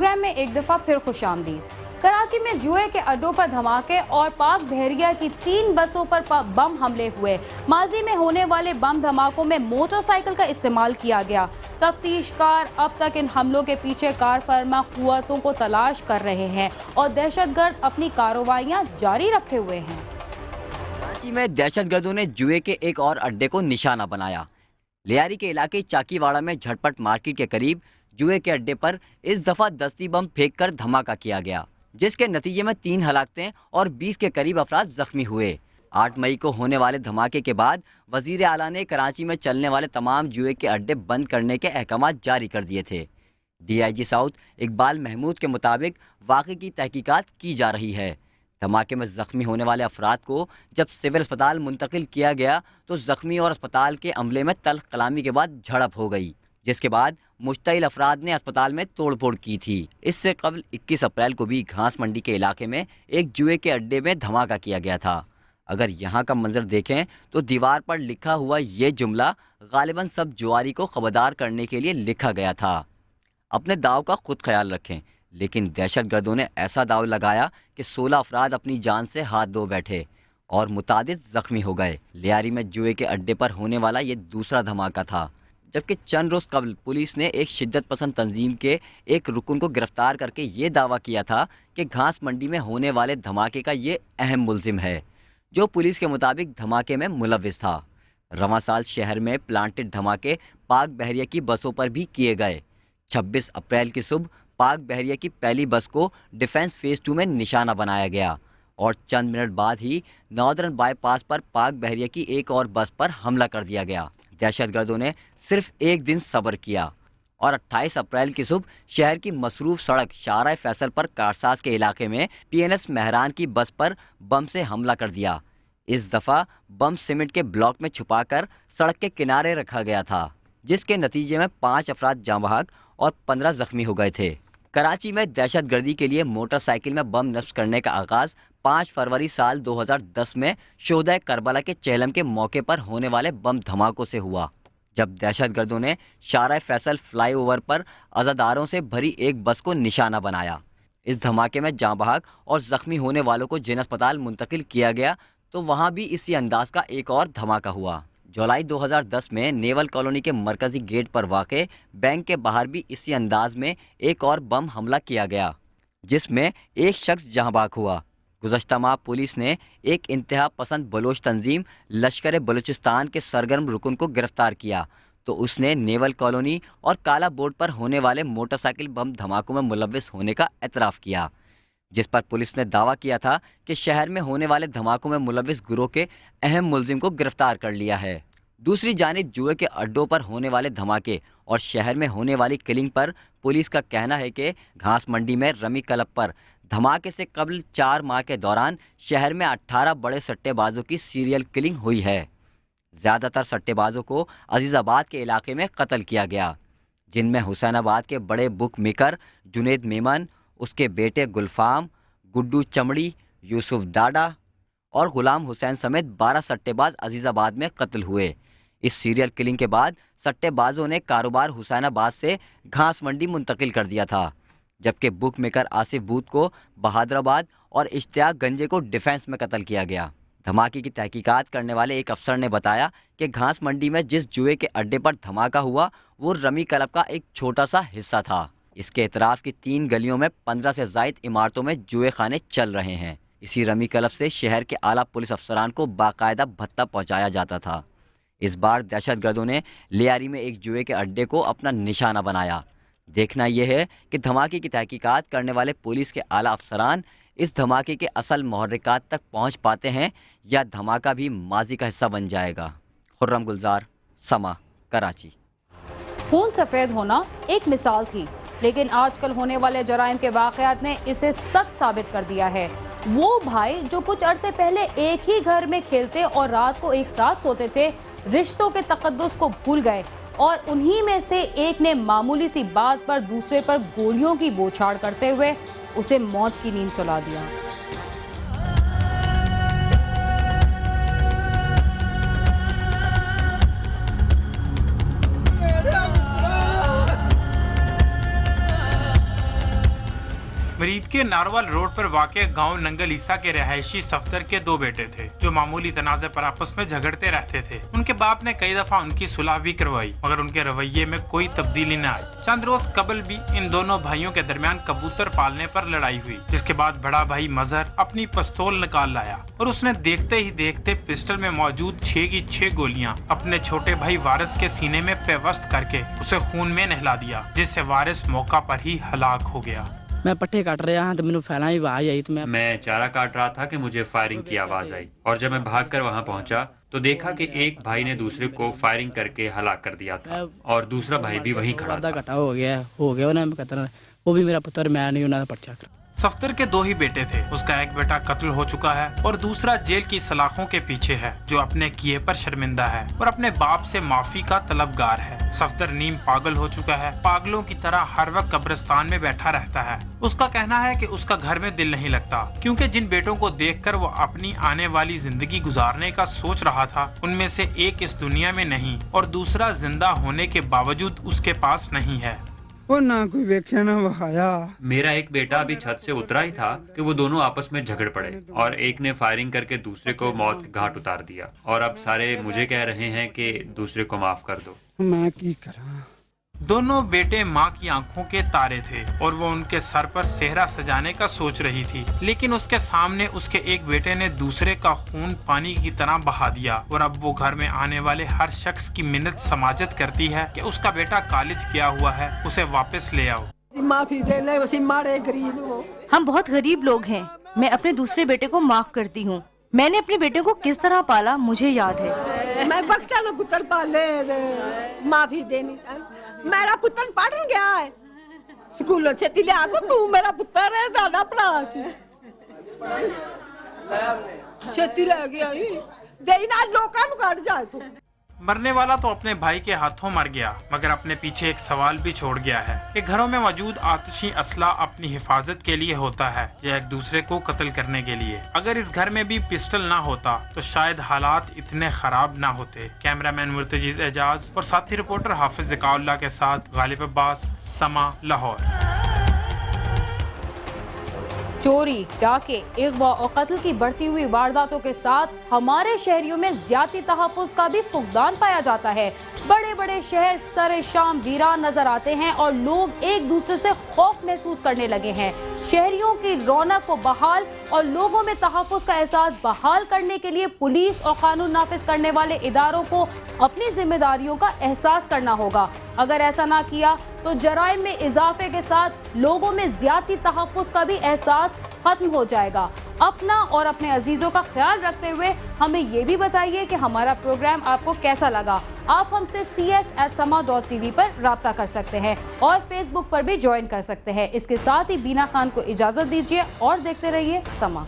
Programme में एक दफा फिर खुशामदीद। कराची में जुए के अड्डों पर धमाके और पाक बहरिया की 3 बसों पर बम हमले हुए। माजी में होने वाले बम धमाकों में मोटरसाइकिल का इस्तेमाल किया गया। तफ्तीशकार अब तक इन हमलों के पीछे कार फरमा कुव्वतों को तलाश कर रहे हैं और दहशतगर्द अपनी कार्रवाइयां जारी रखे हुए हैं। कराची में दहशतगर्दों ने जुए के एक और अड्डे को निशाना बनाया। लियारी के इलाके चाकीवाड़ा में झटपट मार्केट के करीब जुए के अड्डे पर इस दफा दस्ती बम फेंककर धमाका किया गया, जिसके नतीजे में 3 हलाकतें और 20 के करीब अफराद जख्मी हुए। 8 मई को होने वाले धमाके के बाद वजीर आला ने कराची में चलने वाले तमाम जुए के अड्डे बंद करने के अहकाम जारी कर दिए थे। DIG साउथ इकबाल महमूद के मुताबिक वाक़े की तहकीकात की जा रही है। धमाके में जख्मी होने वाले अफराद को जब सिविल अस्पताल मुंतकिल किया गया तो जख्मी और अस्पताल के अमले में तल्ख कलामी के बाद झड़प हो गई, जिसके बाद मुश्तइल अफराद ने अस्पताल में तोड़फोड़ की थी। इससे कबल 21 अप्रैल को भी घास मंडी के इलाके में एक जुए के अड्डे में धमाका किया गया था। अगर यहाँ का मंजर देखें तो दीवार पर लिखा हुआ ये जुमला गालिबन सब जुआरी को खबरदार करने के लिए लिखा गया था। अपने दाव का खुद ख्याल रखें, लेकिन दहशतगर्दों ने ऐसा दाव लगाया कि 16 अफराद अपनी जान से हाथ धो बैठे और मुतादिद जख्मी हो गए। लियारी में जुए के अड्डे पर होने वाला ये दूसरा धमाका था, जबकि चंद रोज़ कबल पुलिस ने एक शिद्दत पसंद तंजीम के एक रुकन को गिरफ्तार करके ये दावा किया था कि घास मंडी में होने वाले धमाके का ये अहम मुलजिम है, जो पुलिस के मुताबिक धमाके में मुलविस था। रवां साल शहर में प्लांटेड धमाके पाक बहरिया की बसों पर भी किए गए। 26 अप्रैल की सुबह पाक बहरिया की पहली बस को डिफेंस फेज़ 2 में निशाना बनाया गया और चंद मिनट बाद ही नॉर्दर्न बाईपास पर पाक बहरिया की एक और बस पर हमला कर दिया गया। दहशतगर्दों ने सिर्फ एक दिन सब्र किया और 28 अप्रैल की सुबह शहर की मसरूफ सड़क शाहराह फैसल पर कारसाज के इलाके में PNS मेहरान की बस पर बम से हमला कर दिया। इस दफ़ा बम सीमेंट के ब्लॉक में छुपाकर सड़क के किनारे रखा गया था, जिसके नतीजे में 5 अफराद जाँ बहक और 15 जख्मी हो गए थे। कराची में दहशतगर्दी के लिए मोटरसाइकिल में बम नस्ब करने का आगाज़ 5 फरवरी साल 2010 में शोहदा करबला के चेहलम के मौके पर होने वाले बम धमाकों से हुआ, जब दहशतगर्दों ने शाहराह फैसल फ्लाईओवर पर अज़ादारों से भरी एक बस को निशाना बनाया। इस धमाके में जाँ बहक और ज़ख्मी होने वालों को जिन अस्पताल मुंतकिल किया गया तो वहाँ भी इसी अंदाज का एक और धमाका हुआ। जुलाई 2010 में नेवल कॉलोनी के मरकजी गेट पर वाक़े बैंक के बाहर भी इसी अंदाज में एक और बम हमला किया गया, जिसमें एक शख्स जहाँ बहक हुआ। गुज़श्ता माह पुलिस ने एक इंतहा पसंद बलोच तंजीम लश्कर बलूचिस्तान के सरगर्म रुकन को गिरफ्तार किया तो उसने नेवल कॉलोनी और काला बोर्ड पर होने वाले मोटरसाइकिल बम धमाकों में मुलविस होने का एतराफ़ किया, जिस पर पुलिस ने दावा किया था कि शहर में होने वाले धमाकों में मुलविस गिरोह के अहम मुलजिम को गिरफ्तार कर लिया है। दूसरी जानिब जुए के अड्डों पर होने वाले धमाके और शहर में होने वाली किलिंग पर पुलिस का कहना है कि घास मंडी में रमी क्लब पर धमाके से कबल 4 माह के दौरान शहर में 18 बड़े सट्टेबाजों की सीरियल किलिंग हुई है। ज़्यादातर सट्टेबाजों को अजीज़ाबाद के इलाके में कत्ल किया गया, जिनमें हुसैनाबाद के बड़े बुक मेकर जुनेद मेमन, उसके बेटे गुलफाम, गुड्डू चमड़ी, यूसुफ डाडा और गुलाम हुसैन समेत 12 सट्टेबाज अजीज़ाबाद में कत्ल हुए। इस सीरियल किलिंग के बाद सट्टेबाजों ने कारोबार हुसैनाबाद से घास मंडी मुंतकिल कर दिया था, जबकि बुक मेकर आसिफ बूथ को बहादुराबाद और इश्तियाक गंजे को डिफेंस में कत्ल किया गया। धमाके की तहकीकात करने वाले एक अफसर ने बताया कि घास मंडी में जिस जुए के अड्डे पर धमाका हुआ वो रमी क्लब का एक छोटा सा हिस्सा था। इसके इतराफ़ की 3 गलियों में 15 से ज़ायद इमारतों में जुए खाने चल रहे हैं। इसी रमी क्लब से शहर के आला पुलिस अफसरान को बाकायदा भत्ता पहुँचाया जाता था। इस बार दहशतगर्दों ने लियारी में एक जुए के अड्डे को अपना निशाना बनाया। देखना यह है कि धमाके की तहकीकात करने वाले पुलिस के आला अफसरान इस धमाके के असल मुहर्रिकात तक पहुंच पाते हैं या धमाका भी माजी का हिस्सा बन जाएगा। खुर्रम गुलजार, समा, कराची। खून सफ़ेद होना एक मिसाल थी, लेकिन आजकल होने वाले जराइम के वाक़यात ने इसे सच साबित कर दिया है। वो भाई जो कुछ अरसे पहले एक ही घर में खेलते और रात को एक साथ सोते थे, रिश्तों के तकद्दुस को भूल गए और उन्हीं में से एक ने मामूली सी बात पर दूसरे पर गोलियों की बौछार करते हुए उसे मौत की नींद सुला दिया। के नारवाल रोड पर वाक़ गांव नंगल ईसा के रहायशी सफदर के 2 बेटे थे जो मामूली तनाज़े पर आपस में झगड़ते रहते थे। उनके बाप ने कई दफा उनकी सुलह भी करवाई मगर उनके रवैये में कोई तब्दीली न आई। चंद रोज कबल भी इन दोनों भाइयों के दरमियान कबूतर पालने पर लड़ाई हुई, जिसके बाद बड़ा भाई मजहर अपनी पिस्तौल निकाल लाया और उसने देखते ही देखते पिस्टल में मौजूद 6 की 6 गोलियां अपने छोटे भाई वारिस के सीने में पेवस्त करके उसे खून में नहला दिया, जिससे वारिस मौका पर ही हलाक हो गया। मैं पट्टे काट रहा हाँ तो मैंने फैला ही आवाज आई तो मैं चारा काट रहा था कि मुझे फायरिंग की आवाज आई और जब मैं भागकर वहां पहुंचा तो देखा कि एक भाई ने दूसरे को फायरिंग करके हलाक कर दिया था और दूसरा भाई भी वहीं खड़ा था। घटा हो गया उन्हें कहता वो भी मेरा पुत्र, मैं नहीं उन्होंने पर्चा। सफदर के 2 ही बेटे थे। उसका एक बेटा कत्ल हो चुका है और दूसरा जेल की सलाखों के पीछे है, जो अपने किए पर शर्मिंदा है और अपने बाप से माफी का तलबगार है। सफदर नीम पागल हो चुका है, पागलों की तरह हर वक्त कब्रिस्तान में बैठा रहता है। उसका कहना है कि उसका घर में दिल नहीं लगता क्योंकि जिन बेटों को देखकर वो अपनी आने वाली जिंदगी गुजारने का सोच रहा था उनमें से एक इस दुनिया में नहीं और दूसरा जिंदा होने के बावजूद उसके पास नहीं है। वो ना कोई वेख्या ना वहाया। मेरा एक बेटा अभी छत से उतरा ही था कि वो दोनों आपस में झगड़ पड़े और एक ने फायरिंग करके दूसरे को मौत के घाट उतार दिया और अब सारे मुझे कह रहे हैं कि दूसरे को माफ कर दो। मैं की करा। दोनों बेटे माँ की आंखों के तारे थे और वो उनके सर पर सेहरा सजाने का सोच रही थी, लेकिन उसके सामने उसके एक बेटे ने दूसरे का खून पानी की तरह बहा दिया और अब वो घर में आने वाले हर शख्स की मिन्नत समाजत करती है कि उसका बेटा कॉलेज किया हुआ है, उसे वापस ले आओ। माफी देने उसी मारे गरीब हो। हम बहुत गरीब लोग हैं। मैं अपने दूसरे बेटे को माफ करती हूँ। मैंने अपने बेटे को किस तरह पाला मुझे याद है। मैं बख्ता ना पुत्र पाले माफी देनी। मेरा पुत्र पढ़ गया है स्कूल से लिया तो तू मेरा पुत्र है दादा भरा छेती ले गया देना लोकां नु काट जाए तू। मरने वाला तो अपने भाई के हाथों मर गया मगर अपने पीछे एक सवाल भी छोड़ गया है कि घरों में मौजूद आतिशी असला अपनी हिफाजत के लिए होता है या एक दूसरे को कत्ल करने के लिए। अगर इस घर में भी पिस्टल ना होता तो शायद हालात इतने खराब ना होते। कैमरामैन मुर्तजीज एजाज और साथी रिपोर्टर हाफिज ज़िकाउल्लाह के साथ गालिब अब्बास, समा, लाहौर। चोरी, डाके, अगवा और कत्ल की बढ़ती हुई वारदातों के साथ हमारे शहरियों में ज्यादा तहफ़्फ़ुज़ का भी फुक़दान पाया जाता है। बड़े बड़े शहर सरे शाम वीरान नजर आते हैं और लोग एक दूसरे से खौफ महसूस करने लगे हैं। शहरियों की रौनक को बहाल और लोगों में तहफ़्फ़ुज़ का एहसास बहाल करने के लिए पुलिस और कानून नाफिज करने वाले इदारों को अपनी जिम्मेदारियों का एहसास करना होगा। अगर ऐसा ना किया तो जराइम में इजाफे के साथ लोगों में ज्यादा तहफ़्फ़ुज़ का भी एहसास खत्म हो जाएगा। अपना और अपने अजीजों का ख्याल रखते हुए हमें ये भी बताइए कि हमारा प्रोग्राम आपको कैसा लगा। आप हमसे cs@sama.tv पर राब्ता कर सकते हैं और फेसबुक पर भी ज्वाइन कर सकते हैं। इसके साथ ही बीना खान को इजाजत दीजिए और देखते रहिए समा।